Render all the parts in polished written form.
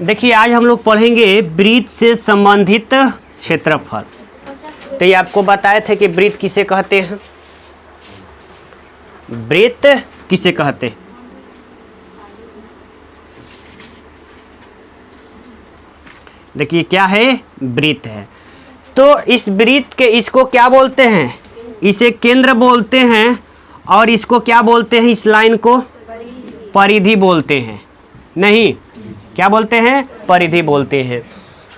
देखिए आज हम लोग पढ़ेंगे वृत्त से संबंधित क्षेत्रफल। तो ये आपको बताए थे कि वृत्त किसे कहते हैं, वृत्त किसे कहते हैं। देखिए क्या है, वृत्त है। तो इस वृत्त के इसको क्या बोलते हैं, इसे केंद्र बोलते हैं और इसको क्या बोलते हैं, इस लाइन को परिधि बोलते हैं। नहीं, क्या बोलते हैं, परिधि बोलते हैं।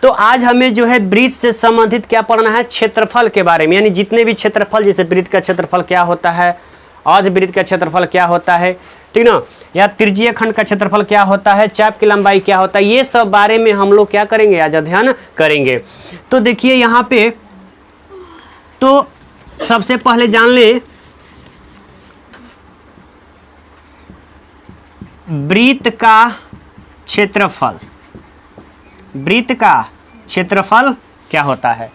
तो आज हमें जो है वृत्त से संबंधित क्या पढ़ना है, क्षेत्रफल के बारे में, यानी जितने भी क्षेत्रफल, जैसे वृत्त का क्षेत्रफल क्या होता है, अर्धवृत्त का क्षेत्रफल क्या होता है, ठीक ना, या त्रिज्यीय खंड का क्षेत्रफल क्या होता है, चाप की लंबाई क्या होता है, ये सब बारे में हम लोग क्या करेंगे, आज अध्ययन करेंगे। तो देखिए यहाँ पे, तो सबसे पहले जान ले वृत्त का क्षेत्रफल, वृत्त का क्षेत्रफल क्या होता है।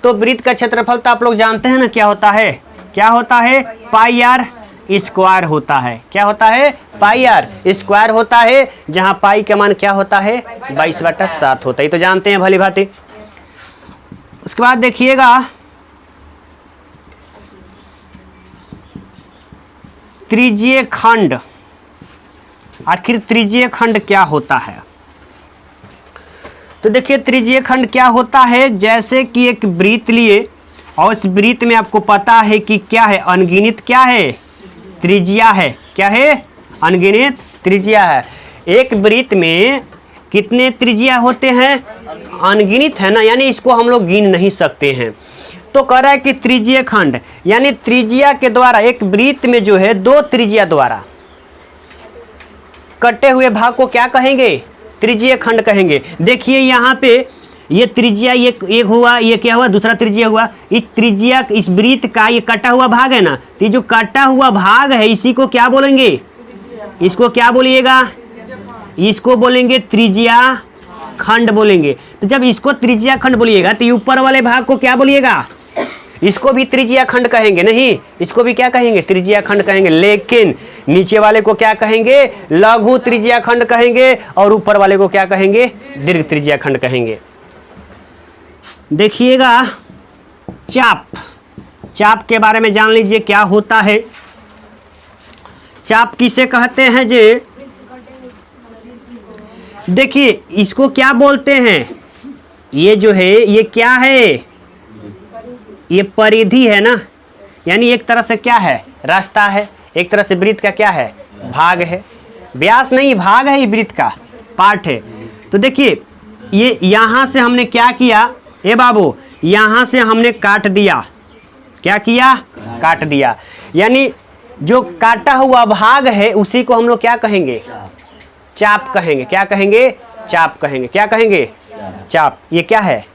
तो वृत्त का क्षेत्रफल तो आप लोग जानते हैं ना, क्या होता है, क्या होता है, पाई आर स्क्वायर होता है। क्या होता है, पाई आर स्क्वायर होता है, जहां पाई का मान क्या होता है, 22/7 होता है। तो जानते हैं भली भांति। उसके बाद देखिएगा त्रिज्यीय खंड, आखिर त्रिज्यीय खंड क्या होता है। तो देखिए त्रिज्यीय खंड क्या होता है, जैसे कि एक वृत्त लिए और उस वृत्त में आपको पता है कि क्या है, अनगिनत क्या है, त्रिज्या है। क्या है, अनगिनत त्रिज्या है। एक वृत्त में कितने त्रिज्या होते हैं, अनगिनत है ना, यानी इसको हम लोग गिन नहीं सकते हैं। तो कह रहा है कि त्रिज्यीय खंड यानी त्रिज्या के द्वारा, एक वृत्त में जो है दो त्रिज्या द्वारा कटे हुए भाग को क्या कहेंगे, त्रिज्यीय खंड कहेंगे। देखिए यहाँ पे ये त्रिज्या, ये एक हुआ, ये क्या हुआ, दूसरा त्रिज्या हुआ। इस त्रिज्या, इस वृत्त का ये कटा हुआ भाग है ना, तो जो कटा हुआ भाग है इसी को क्या बोलेंगे, इसको क्या बोलिएगा, इसको बोलेंगे त्रिज्या खंड बोलेंगे। तो जब इसको त्रिज्या खंड बोलिएगा तो ऊपर वाले भाग को क्या बोलिएगा, इसको भी त्रिज्या खंड कहेंगे। नहीं, इसको भी क्या कहेंगे, त्रिज्या खंड कहेंगे। लेकिन नीचे वाले को क्या कहेंगे, लघु त्रिज्या खंड कहेंगे, और ऊपर वाले को क्या कहेंगे, दीर्घ त्रिज्या खंड कहेंगे। देखिएगा चाप, चाप के बारे में जान लीजिए क्या होता है। चाप किसे कहते हैं जे, देखिए इसको क्या बोलते हैं, ये जो है ये क्या है, ये परिधि है ना, यानी एक तरह से क्या है, रास्ता है, एक तरह से वृत्त का क्या है, भाग है। व्यास नहीं, भाग है, ये वृत्त का पार्ट है। तो देखिए ये यहाँ से हमने क्या किया, ए बाबू, यहाँ से हमने काट दिया। क्या किया, काट दिया, यानी जो काटा हुआ भाग है उसी को हम लोग क्या कहेंगे, चाप कहेंगे। क्या कहेंगे, चाप कहेंगे। क्या कहेंगे, चाप। ये क्या है,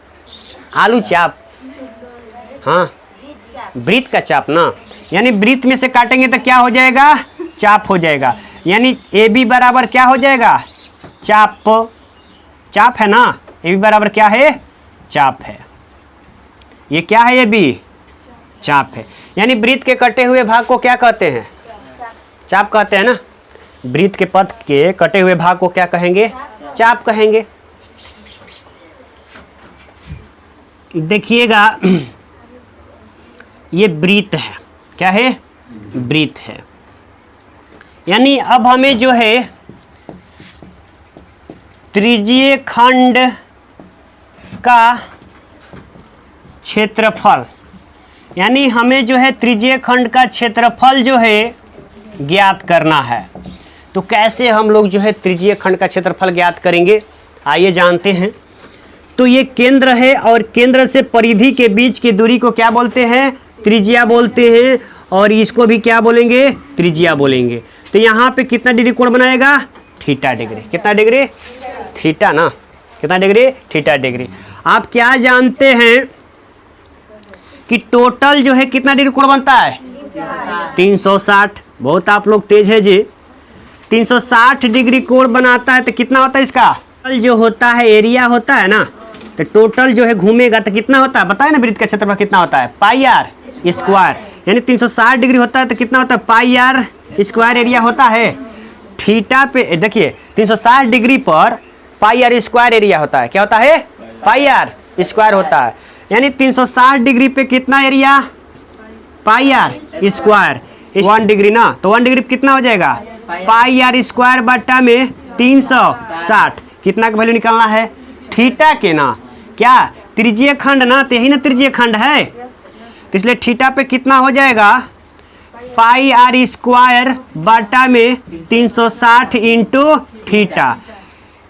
आलू चाप, हाँ, वृत्त का चाप ना, यानी वृत्त में से काटेंगे तो क्या हो जाएगा, चाप हो जाएगा। यानी ए बी बराबर क्या हो जाएगा, चाप, चाप है ना, ए बी बराबर क्या है, चाप है। ये क्या है, ए बी, चाप है। यानी वृत्त के कटे हुए भाग को क्या कहते हैं, चाप कहते हैं ना। वृत्त के पथ के कटे हुए भाग को क्या कहेंगे, चाप कहेंगे। देखिएगा ये वृत्त है, क्या है, वृत्त है। यानी अब हमें जो है त्रिज्यीय खंड का क्षेत्रफल, यानी हमें जो है त्रिज्यीय खंड का क्षेत्रफल जो है ज्ञात करना है। तो कैसे हम लोग जो है त्रिज्यीय खंड का क्षेत्रफल ज्ञात करेंगे, आइए जानते हैं। तो ये केंद्र है और केंद्र से परिधि के बीच की दूरी को क्या बोलते हैं, त्रिज्या बोलते हैं, और इसको भी क्या बोलेंगे, त्रिज्या बोलेंगे। तो यहाँ पे कितना डिग्री कोण बनाएगा, थीटा डिग्री। कितना डिग्री, थीटा ना, कितना डिग्री, थीटा डिग्री। आप क्या जानते हैं कि टोटल जो है कितना डिग्री कोण बनता है, 360। बहुत आप लोग तेज है जी, 360 डिग्री कोण बनाता है। तो कितना होता है इसका, जो होता है एरिया होता है ना, तो टोटल जो है घूमेगा तो कितना होता है, बताए ना, वृत्त का क्षेत्रफल कितना होता है, पाई आर स्क्वायर। यानी 360 डिग्री होता है तो कितना होता है, पाई आर स्क्वायर एरिया होता है। थीटा पे देखिए 360 डिग्री पर पाई आर स्क्वायर एरिया होता है। क्या होता है? पाई आर स्क्वायर होता है। यानी 360 डिग्री पे कितना area? Pi r square. 1 degree ना, तो 1 डिग्री कितना हो जाएगा? पाई आर स्क्वायर बट्टा में 360। कितना का वैल्यू निकालना है? थीटा के ना, क्या त्रिज्यीय खंड ना, तो यही ना त्रिज्यीय खंड है, तो इसलिए थीटा पे कितना हो जाएगा? पाई आर स्क्वायर बटा में 360 इंटू थीटा।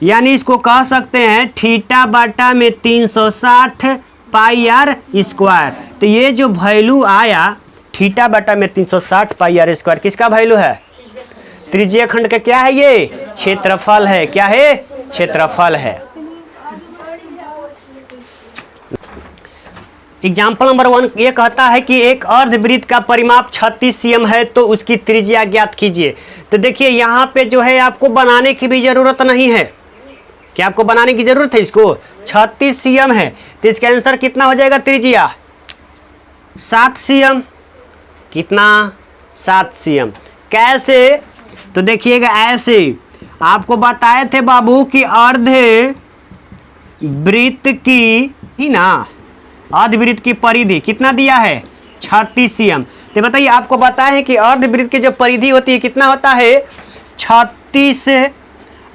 यानी इसको कह सकते हैं थीटा बटा में 360 पाई आर स्क्वायर। तो ये जो वैल्यू आया थीटा बटा में 360 पाई आर स्क्वायर, किसका वैल्यू है? त्रिज्यीय खंड का क्या है? ये क्षेत्रफल है। क्या है? क्षेत्रफल है। एग्जाम्पल नंबर 1 ये कहता है कि एक अर्धवृत्त का परिमाप 36 cm है, तो उसकी त्रिज्या ज्ञात कीजिए। तो देखिए यहाँ पे जो है आपको बनाने की भी जरूरत नहीं है। क्या आपको बनाने की जरूरत है? इसको 36 cm है, तो इसका आंसर कितना हो जाएगा? त्रिज्या 7 cm। कितना? 7 cm। कैसे? तो देखिएगा ऐसे आपको बताए थे बाबू कि अर्धवृत्त की ही ना, अर्धवृत्त की परिधि कितना दिया है? 36 cm। तो बताइए आपको बताया है कि अर्धवृत्त की जो परिधि होती है कितना होता है? 36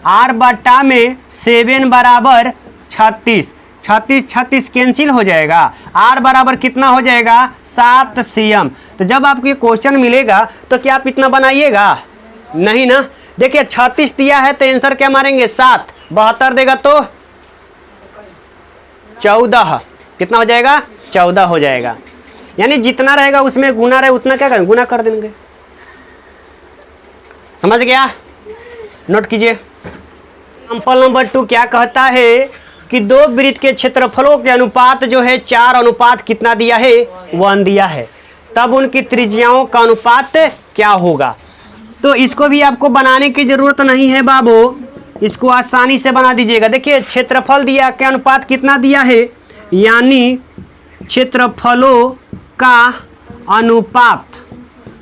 r बटा में 7 बराबर 36। 36 कैंसिल हो जाएगा, r बराबर कितना हो जाएगा? 7 cm। तो जब आपको ये क्वेश्चन मिलेगा तो क्या आप इतना बनाइएगा? नहीं ना। देखिए 36 दिया है तो आंसर क्या मारेंगे? 7। 72 देगा तो 14। कितना हो जाएगा? 14 हो जाएगा। यानी जितना रहेगा उसमें गुना रहे उतना क्या करेंगे? गुना कर देंगे। समझ गया? नोट कीजिए। एग्जाम्पल नंबर 2 क्या कहता है कि दो वृत्त के क्षेत्रफलों के अनुपात जो है 4 अनुपात कितना दिया है? 1 दिया है। तब उनकी त्रिज्याओं का अनुपात क्या होगा? तो इसको भी आपको बनाने की जरूरत नहीं है बाबू, इसको आसानी से बना दीजिएगा। देखिए क्षेत्रफल दिया के अनुपात कितना दिया है, यानी क्षेत्रफलों का अनुपात,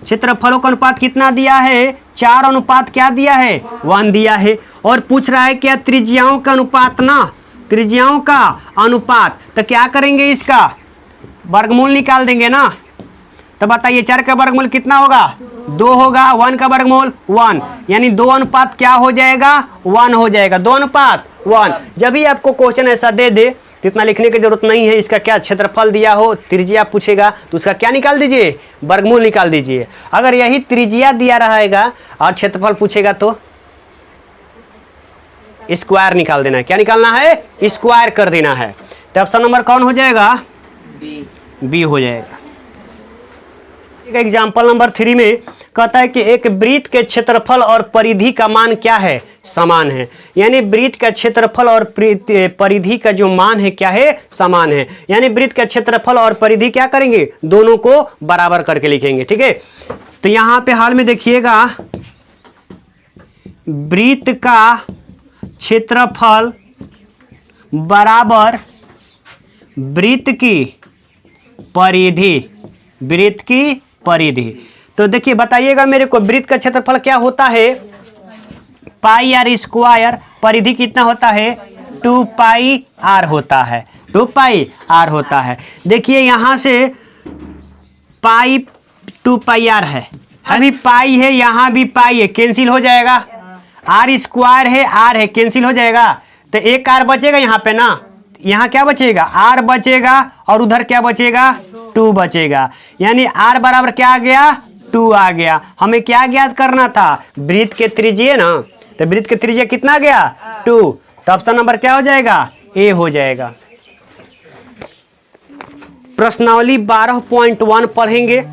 क्षेत्रफलों का अनुपात कितना दिया है? 4 अनुपात क्या दिया है? 1 दिया है। और पूछ रहा है क्या? त्रिज्याओं का अनुपात ना, त्रिज्याओं का अनुपात। तो क्या करेंगे? इसका वर्गमूल निकाल देंगे ना। तो बताइए 4 का वर्गमूल कितना होगा? 2 होगा। 1 का वर्गमूल 1, यानी 2 अनुपात क्या हो जाएगा? 1 हो जाएगा। 2 अनुपात 1। जब भी आपको क्वेश्चन ऐसा दे दे तो इतना लिखने की जरूरत नहीं है। इसका क्या क्षेत्रफल दिया हो, त्रिज्या पूछेगा तो उसका क्या निकाल दीजिए? वर्गमूल निकाल दीजिए। अगर यही त्रिज्या दिया रहेगा और क्षेत्रफल पूछेगा तो स्क्वायर निकाल देना है। क्या निकालना है? स्क्वायर कर देना है। तो ऑप्शन नंबर कौन हो जाएगा? बी हो जाएगा। एग्जाम्पल नंबर 3 में कहता है कि एक वृत्त के क्षेत्रफल और परिधि का मान क्या है? समान है। यानी वृत्त का क्षेत्रफल और परिधि का जो मान है क्या है? समान है। यानी वृत्त का क्षेत्रफल और परिधि क्या करेंगे? दोनों को बराबर करके लिखेंगे। ठीक है, तो यहां पे हाल में देखिएगा वृत्त का क्षेत्रफल बराबर वृत्त की परिधि, वृत्त की परिधि। तो देखिए बताइएगा मेरे को वृत्त का क्षेत्रफल क्या होता है? पाई आर स्क्वायर। परिधि कितना होता है? 2 पाई आर होता है। 2 पाई आर होता है। देखिए यहां से पाई 2 पाई आर है, अभी पाई है, यहां भी पाई है, कैंसिल हो जाएगा। आर स्क्वायर है, आर है, कैंसिल हो जाएगा। तो एक आर बचेगा यहाँ पे ना, यहाँ क्या बचेगा? आर बचेगा और उधर क्या बचेगा? 2 बचेगा। यानी आर बराबर क्या आ गया? 2 आ गया। हमें क्या ज्ञात करना था? वृत्त के त्रिज्या ना, तो वृत्त के त्रिज्या कितना गया? 2। तो ऑप्शन नंबर क्या हो जाएगा? ए हो जाएगा। प्रश्नावली 12.1 पढ़ेंगे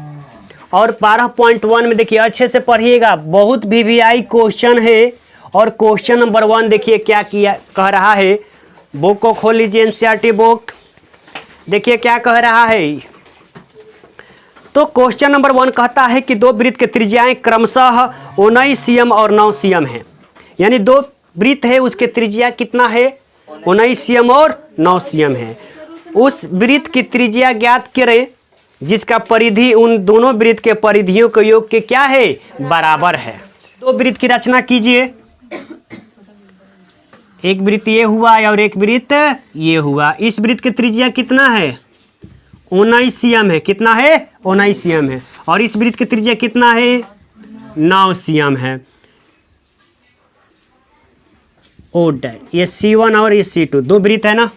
और 12.1 में देखिए अच्छे से पढ़िएगा, बहुत VVI क्वेश्चन है। और क्वेश्चन नंबर 1 देखिए क्या किया कह रहा है। बुक को खोल लीजिए, NCERT बुक। देखिए क्या कह रहा है। तो क्वेश्चन नंबर 1 कहता है कि दो वृत्त के त्रिज्याएं क्रमशः 19 cm और 9 cm है। यानी दो वृत्त है, उसके त्रिज्या कितना है? 19 cm और 9 cm है। उस वृत्त की त्रिज्या ज्ञात करें जिसका परिधि उन दोनों वृत्त के परिधियों के योग के क्या है? बराबर है। दो वृत्त की रचना कीजिए। एक वृत्त ये हुआ और एक वृत्त ये हुआ। इस वृत्त की त्रिज्या कितना है? 19 cm है। कितना है? 19 cm है। और इस वृत्त की त्रिज्या कितना है? 9 cm है। ओ डैट, ये C1 और ये C2 दो वृत्त है ना।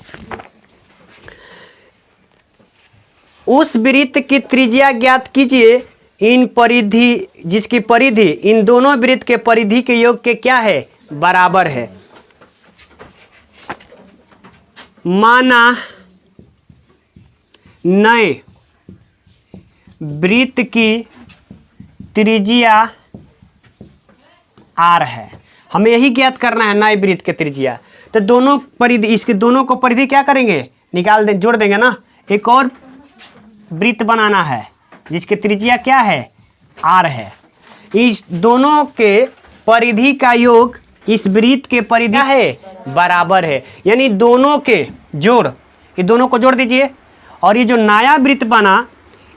उस वृत्त की त्रिज्या ज्ञात कीजिए। इन परिधि, जिसकी परिधि इन दोनों वृत्त के परिधि के योग के क्या है? बराबर है। माना नए वृत्त की त्रिज्या r है। हमें यही ज्ञात करना है, नए वृत्त की त्रिज्या। तो दोनों परिधि, इसके दोनों को परिधि क्या करेंगे? निकाल दे, जोड़ देंगे ना। एक और वृत्त बनाना है जिसकी त्रिज्या क्या है? r है। इस दोनों के परिधि का योग इस वृत्त के परिधि है बराबर है। यानी दोनों के जोड़, ये दोनों को जोड़ दीजिए। और ये जो नया वृत्त बना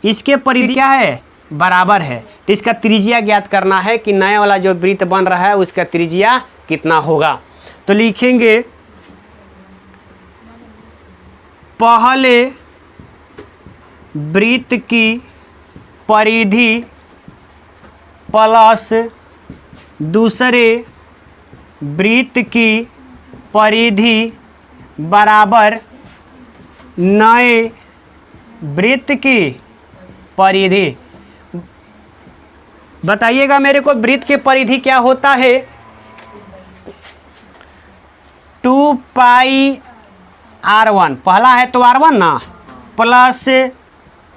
इसके परिधि क्या है? बराबर है। तो इसका त्रिज्या ज्ञात करना है कि नया वाला जो वृत्त बन रहा है उसका त्रिज्या कितना होगा। तो लिखेंगे पहले वृत्त की परिधि प्लस दूसरे वृत्त की परिधि बराबर नए वृत्त की परिधि। बताइएगा मेरे को, वृत्त की परिधि क्या होता है? 2 पाई r1, पहला है तो r1 ना, प्लस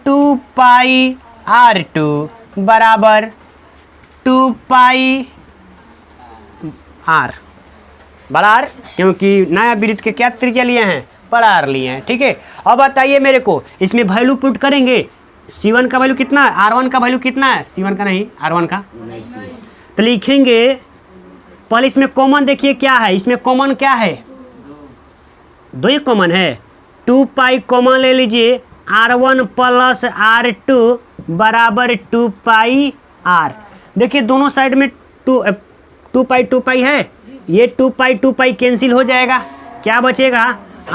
2 पाई r2 बराबर 2 पाई r बड़ा r, क्योंकि नया वृत्त के क्या त्रिज्या लिए हैं? बड़ा r लिए हैं। ठीक है। अब बताइए मेरे को, इसमें वैल्यू पुट करेंगे। C1 का वैल्यू कितना है? R1 का वैल्यू कितना है? C1 का नहीं, R1 का। तो लिखेंगे पहले इसमें कॉमन देखिए क्या है। इसमें कॉमन क्या है? दो ही कॉमन है। 2 पाई कॉमन ले लीजिए, R1 प्लस R2 बराबर 2 पाई R। देखिए दोनों साइड में 2 पाई है। ये 2 पाई कैंसिल हो जाएगा। क्या बचेगा?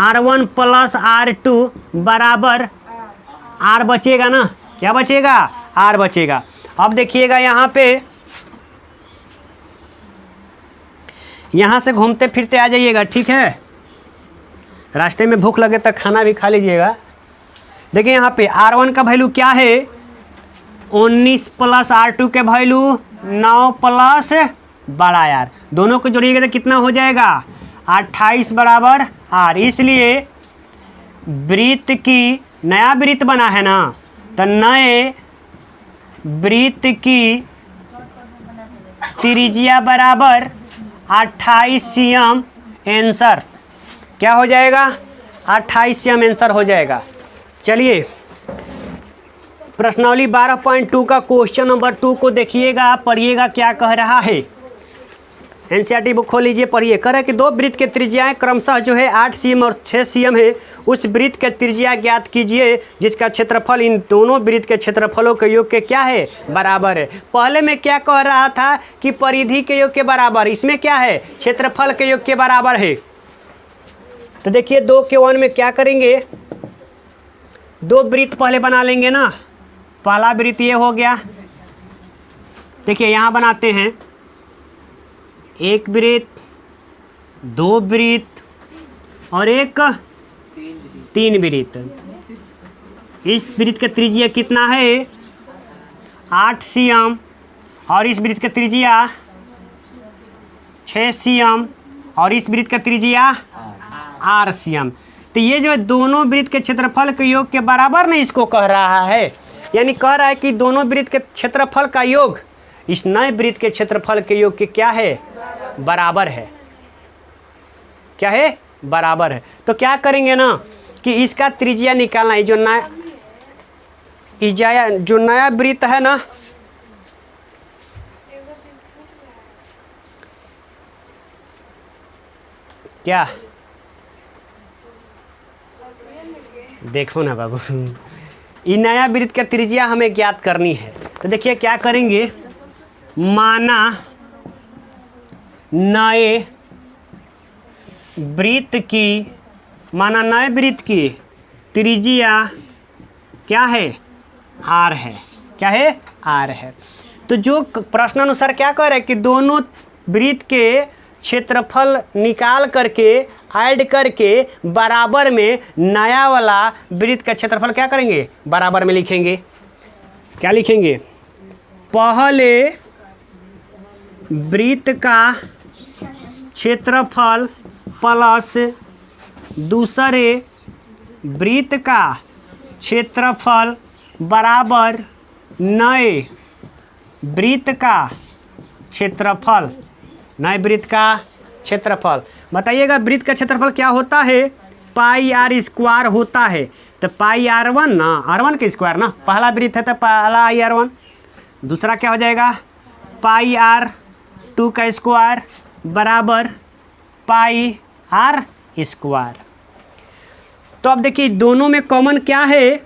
R1 प्लस R2 बराबर R बचेगा ना। क्या बचेगा? R बचेगा। अब देखिएगा यहाँ पे, यहाँ से घूमते फिरते आ जाइएगा। ठीक है। रास्ते में भूख लगे तो खाना भी खा लीजिएगा। देखिए यहाँ पे R1 का वैल्यू क्या है? 19 प्लस R2 के वैल्यू 9 प्लस बड़ा R। दोनों को जोड़िएगा तो कितना हो जाएगा? 28 बराबर R। इसलिए वृत्त की, नया वृत्त बना है ना, तो नए वृत्त की त्रिज्या बराबर 28 cm आंसर। क्या हो जाएगा? 28 cm आंसर हो जाएगा। चलिए प्रश्नावली 12.2 का क्वेश्चन नंबर 2 को देखिएगा, पढ़िएगा क्या कह रहा है। एनसीईआरटी बुक खोल लीजिए, पढ़िए। कह रहा है कि दो वृत्त के त्रिज्याएं क्रमशः जो है 8 cm और 6 cm है। उस वृत्त के त्रिज्या ज्ञात कीजिए जिसका क्षेत्रफल इन दोनों वृत्त के क्षेत्रफलों के योग के क्या है? बराबर है। पहले में क्या कह रहा था कि परिधि के योग के बराबर, इसमें क्या है? क्षेत्रफल के योग के बराबर है। तो देखिए 2 के 1 में क्या करेंगे? दो वृत्त पहले बना लेंगे ना। पहला वृत्त ये हो गया। देखिए यहाँ बनाते हैं, एक वृत्त, दो वृत्त और एक 3 वृत्त। इस वृत्त का त्रिज्या कितना है? 8 cm और इस वृत्त का त्रिज्या 6 cm और इस वृत्त का त्रिज्या r cm। तो ये जो दोनों वृत्त के क्षेत्रफल के योग के बराबर नहीं इसको कह रहा है। यानी कह रहा है कि दोनों वृत्त के क्षेत्रफल का योग इस नए वृत्त के क्षेत्रफल के योग के क्या है? बराबर है। क्या है? बराबर है। तो क्या करेंगे ना कि इसका त्रिज्या निकालना है। जो नया वृत्त है ना, क्या देखो ना बाबू, ये नया वृत्त का त्रिज्या हमें ज्ञात करनी है। तो देखिए क्या करेंगे, माना नए वृत्त की, माना नए वृत्त की त्रिज्या क्या है, आर है। क्या है, आर है। तो जो प्रश्नानुसार क्या कह रहे हैं कि दोनों वृत्त के क्षेत्रफल निकाल करके ऐड करके बराबर में नया वाला वृत्त का क्षेत्रफल क्या करेंगे, बराबर में लिखेंगे। क्या लिखेंगे, पहले वृत्त का क्षेत्रफल प्लस दूसरे वृत्त का क्षेत्रफल बराबर नए वृत्त का क्षेत्रफल। नए वृत्त का क्षेत्रफल बताइएगा। वृत्त का क्षेत्रफल क्या होता है, पाई आर स्क्वायर होता है। तो पाई R1 ना, R1 के स्क्वायर ना, पहला वृत्त है तो पहला आई R1, दूसरा क्या हो जाएगा पाई R2 का स्क्वायर बराबर पाई R स्क्वायर। तो अब देखिए दोनों में कॉमन क्या है,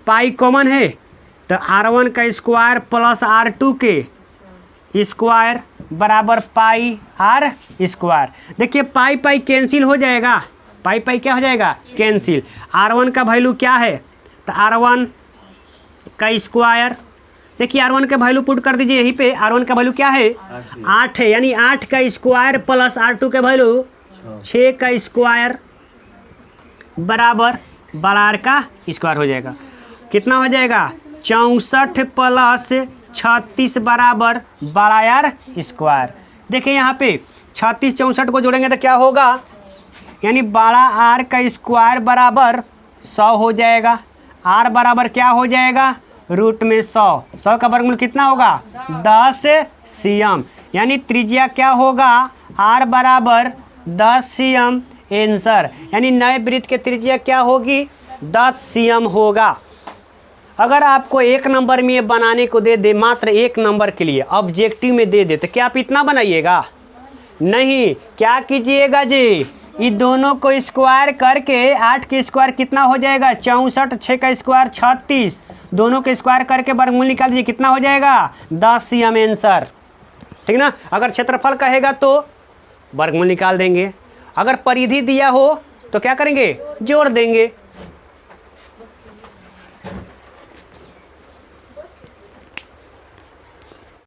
पाई कॉमन है, तो R1 का स्क्वायर प्लस R2 के स्क्वायर बराबर पाई R स्क्वायर। देखिए पाई पाई कैंसिल हो जाएगा, पाई पाई क्या हो जाएगा, कैंसिल। R1 का वैल्यू क्या है, तो R1 का स्क्वायर, देखिए R1 का वैल्यू पुट कर दीजिए यहीं पे। R1 का वैल्यू क्या है, 8 है, यानी 8 का स्क्वायर प्लस R2 का वैल्यू 6 का स्क्वायर बराबर बड़ा R का स्क्वायर हो जाएगा। कितना हो जाएगा, 64 प्लस 36 बराबर बड़ा R स्क्वायर। देखिए यहाँ पे 36 64 को जोड़ेंगे तो क्या होगा, यानी बड़ा R का स्क्वायर बराबर 100 हो जाएगा। R बराबर क्या हो जाएगा, रूट में 100, 100 का वर्गमूल कितना होगा 10 cm, यानी त्रिज्या क्या होगा R बराबर 10 cm आंसर। यानी नए वृत्त के त्रिज्या क्या होगी 10 cm होगा। अगर आपको एक नंबर में ये बनाने को दे दे, मात्र एक नंबर के लिए ऑब्जेक्टिव में दे दे, तो क्या आप इतना बनाइएगा, नहीं। क्या कीजिएगा जी, ये दोनों को स्क्वायर करके 8 के स्क्वायर कितना हो जाएगा 64, 6 का स्क्वायर 36, दोनों के स्क्वायर करके वर्गमूल निकाल दीजिए, कितना हो जाएगा 10 cm आंसर, ठीक ना। अगर क्षेत्रफल कहेगा तो वर्गमूल निकाल देंगे, अगर परिधि दिया हो तो क्या करेंगे, जोड़ देंगे।